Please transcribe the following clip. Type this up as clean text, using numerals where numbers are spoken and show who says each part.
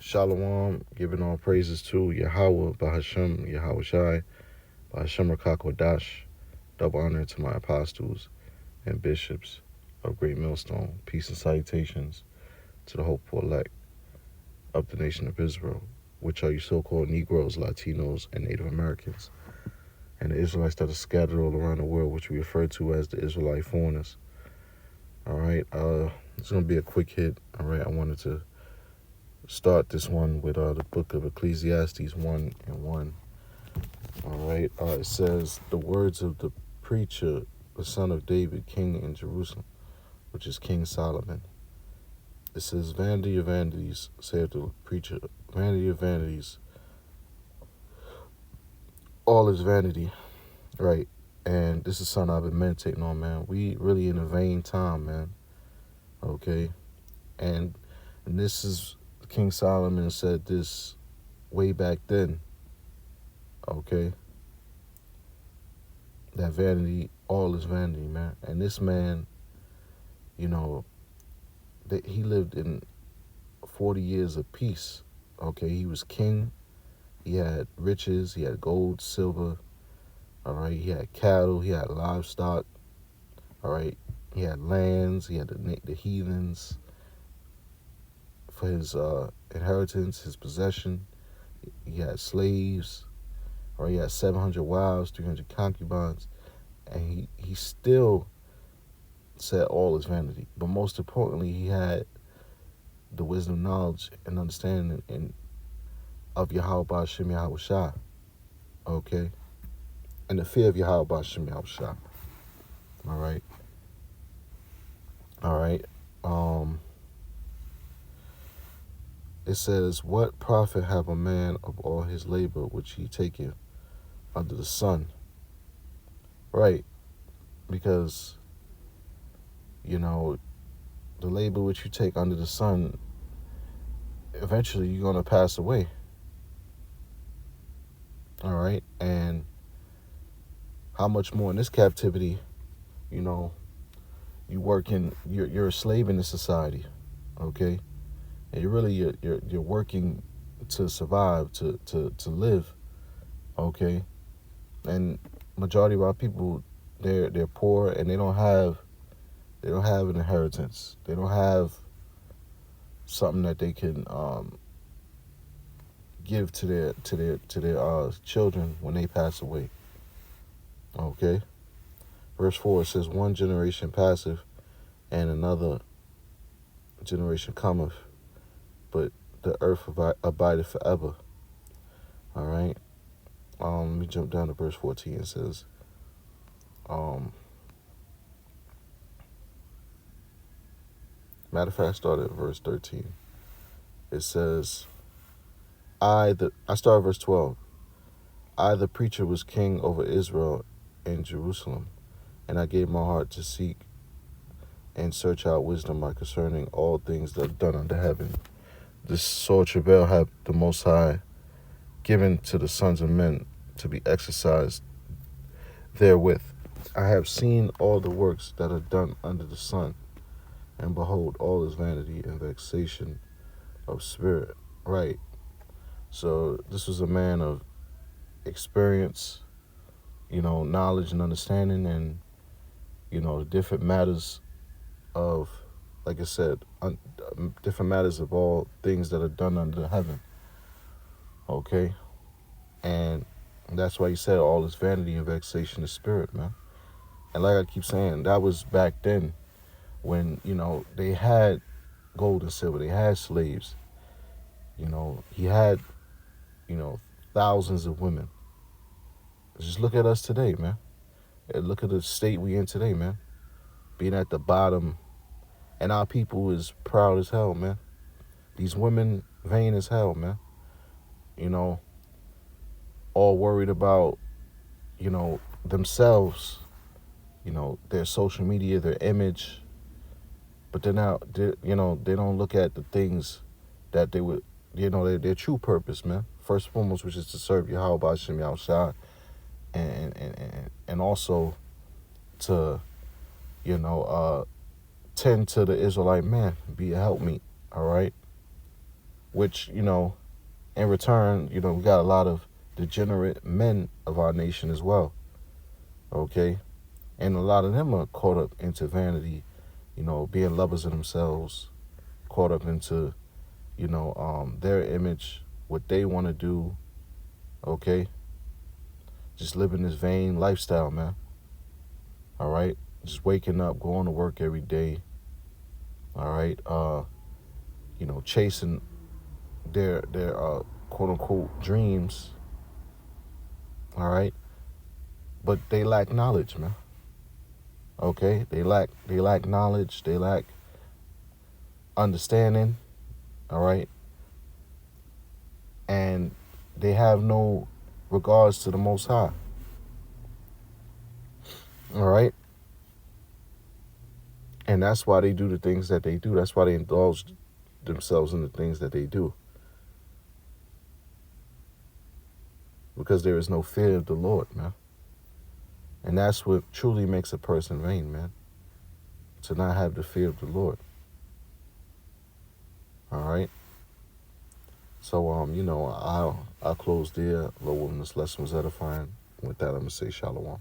Speaker 1: Shalom, giving all praises to Yahweh, Bahashem, Yahweh Shai, Bahashem Rakakwadash. Double honor to my apostles and bishops of Great Millstone. Peace and salutations to the hopeful elect of the nation of Israel, which are you so-called Negroes, Latinos, and Native Americans, and the Israelites that are scattered all around the world, which we refer to as the Israelite foreigners. All right, it's going to be a quick hit. All right, I wanted to start this one with the book of Ecclesiastes 1 and 1. All right, it says, the words of the preacher, the son of David, king in Jerusalem, which is King Solomon. It says, vanity of vanities, saith the preacher, vanity of vanities, all is vanity, right? And this is something I've been meditating on, man. We really in a vain time, man, okay? And this is, King Solomon said this way back then, okay? That vanity, all is vanity, man. And this man, you know, that he lived in 40 years of peace, okay? He was king. He had riches. He had gold, silver, all right? He had cattle. He had livestock, all right? He had lands. He had the heathens for his inheritance, his possession. He had slaves, or he had 700 wives, 300 concubines, and he still said all is vanity. But most importantly, he had the wisdom, knowledge, and understanding of Yahweh Ba'ashem Yahweh Shai, okay? And the fear of Yahweh Ba'ashem Yahweh Shai, all right? All right. It says, what profit have a man of all his labor which he taketh under the sun? Right. Because, you know, the labor which you take under the sun, eventually you're going to pass away. All right. And how much more in this captivity, you know, you're a slave in this society, okay? And you're working to survive, to live, okay? And majority of our people, they're poor, and they don't have an inheritance. They don't have something that they can give to their children when they pass away. Okay. Verse 4 says, one generation passeth, and another generation cometh, but the earth abideth forever. All right. Let me jump down to verse 14. It says, matter of fact, I started at verse 13. It says, I started at verse 12. I, the preacher, was king over Israel and Jerusalem, and I gave my heart to seek and search out wisdom by concerning all things that are done under heaven. This sore travail hath the Most High given to the sons of men to be exercised therewith. I have seen all the works that are done under the sun, and behold, all is vanity and vexation of spirit. Right. So this was a man of experience, you know, knowledge and understanding, and, you know, the different matters of, like I said, different matters of all things that are done under heaven. Okay. And that's why he said all is vanity and vexation of spirit, man. And like I keep saying, that was back then when, you know, they had gold and silver, they had slaves, you know, he had, you know, thousands of women. Just look at us today, man. And look at the state we in today, man. Being at the bottom, and our people is proud as hell, man. These women vain as hell, man. You know, all worried about, you know, themselves, you know, their social media, their image, but they don't look at the things that they would, you know, their true purpose, man. First and foremost, which is to serve Yahweh Ba'ashem Yahweh Shai, and also to, you know, tend to the Israelite man, be a helpmeet, all right? which, in return, we got a lot of degenerate men of our nation as well. Okay? And a lot of them are caught up into vanity, being lovers of themselves, caught up into, their image, what they want to do, okay? Just living this vain lifestyle, man. All right? Just waking up, going to work every day, all right? Chasing their quote unquote dreams, all right? But they lack knowledge, man. Okay? They lack knowledge, they lack understanding, all right? And they have no regards to the Most High. All right? And that's why they do the things that they do. That's why they indulge themselves in the things that they do. Because there is no fear of the Lord, man. And that's what truly makes a person vain, man. To not have the fear of the Lord. All right? So, I'll close there. Lord willing, this lesson was edifying. With that, I'm going to say shalom.